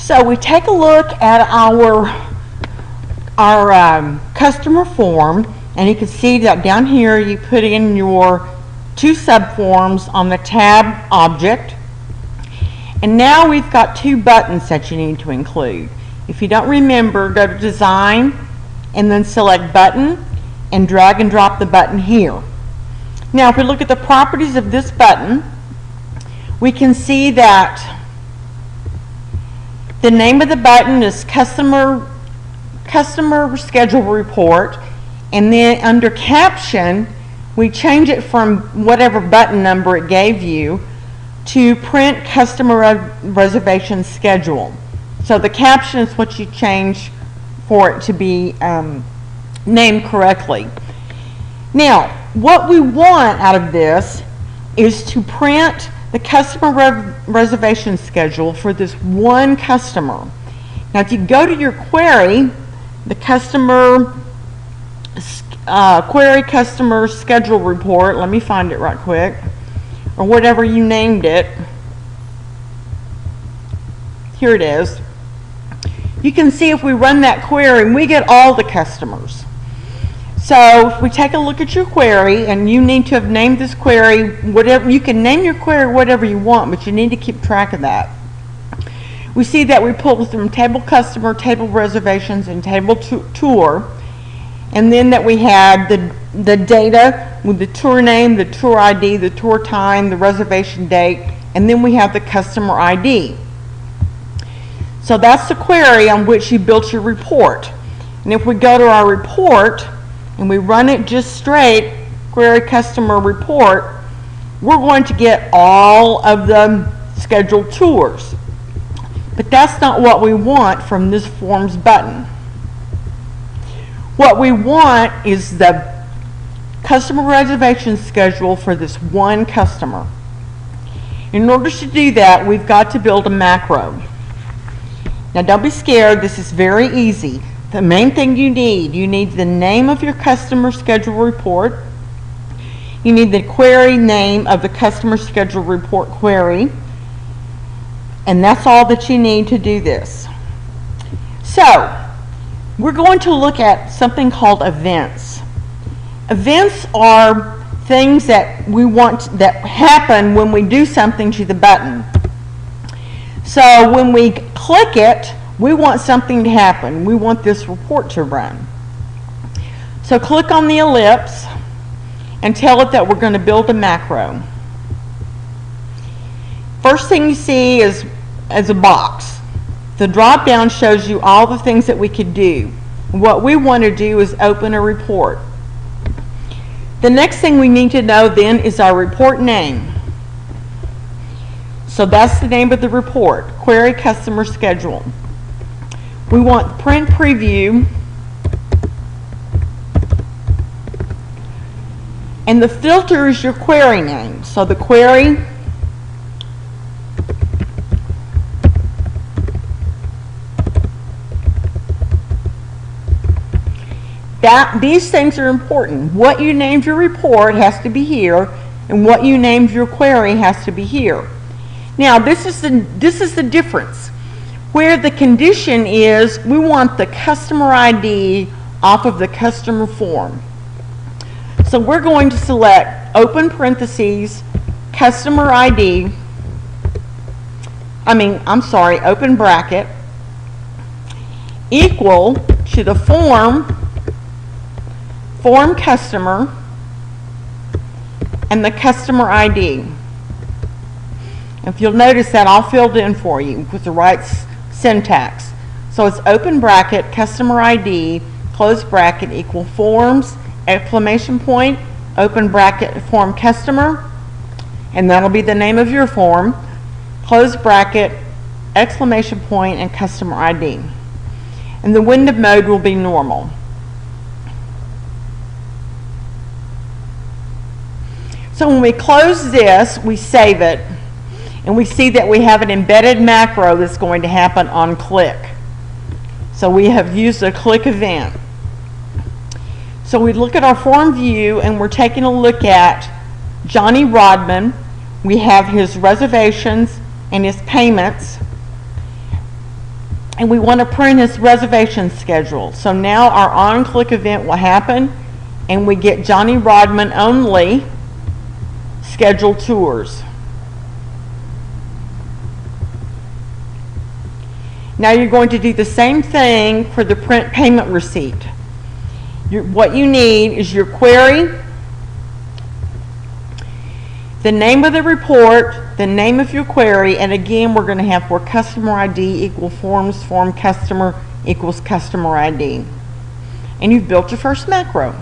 So we take a look at our customer form, and you can see that down here you put in your two subforms on the tab object. And now we've got two buttons that you need to include. If you don't remember, go to Design and then select Button and drag and drop the button here. Now if we look at the properties of this button, we can see that the name of the button is Customer Schedule Report, and then under Caption we change it from whatever button number it gave you to Print Customer Reservation Schedule. So the caption is what you change for it to be named correctly. Now, what we want out of this is to print the customer reservation schedule for this one customer. Now, if you go to your query, the query customer schedule report, let me find it right quick, or whatever you named it. Here it is. You can see if we run that query, we get all the customers. So if we take a look at your query, and you need to have named this query, whatever, you can name your query whatever you want, but you need to keep track of that. We see that we pulled from Table Customer, Table Reservations, and Table Tour, and then that we had the data with the tour name, the tour ID, the tour time, the reservation date, and then we have the customer ID. So that's the query on which you built your report. And if we go to our report and we run it just straight, query customer report, we're going to get all of the scheduled tours. But that's not what we want from this Forms button. What we want is the customer reservation schedule for this one customer. In order to do that, we've got to build a macro. Now don't be scared, this is very easy. The main thing you need the name of your customer schedule report. You need the query name of the customer schedule report query. And that's all that you need to do this. So, we're going to look at something called events. Events are things that we want that happen when we do something to the button. So when we click it, we want something to happen. We want this report to run. So click on the ellipse and tell it that we're going to build a macro. First thing you see is a box. The drop down shows you all the things that we could do. What we want to do is open a report. The next thing we need to know then is our report name. So that's the name of the report, Query Customer Schedule. We want Print Preview, and the filter is your query name. So the query, these things are important. What you named your report has to be here, and what you named your query has to be here. Now this is the difference. Where the condition is, we want the customer ID off of the customer form. So we're going to select open parentheses, customer ID, open bracket, equal to the form customer, and the customer ID. If you'll notice that all filled in for you with the right syntax. So it's open bracket, customer ID, close bracket, equal forms, exclamation point, open bracket, form customer, and that'll be the name of your form, close bracket, exclamation point, and customer ID. And the window mode will be normal. So when we close this, we save it, and we see that we have an embedded macro that's going to happen on click. So we have used a click event. So we look at our form view, and we're taking a look at Johnny Rodman. We have his reservations and his payments. and we want to print his reservation schedule. So now our on-click event will happen, and we get Johnny Rodman only scheduled tours. Now you're going to do the same thing for the print payment receipt. What you need is your query, the name of the report, the name of your query, and again we're going to have for customer ID equal forms form customer equals customer ID. And you've built your first macro.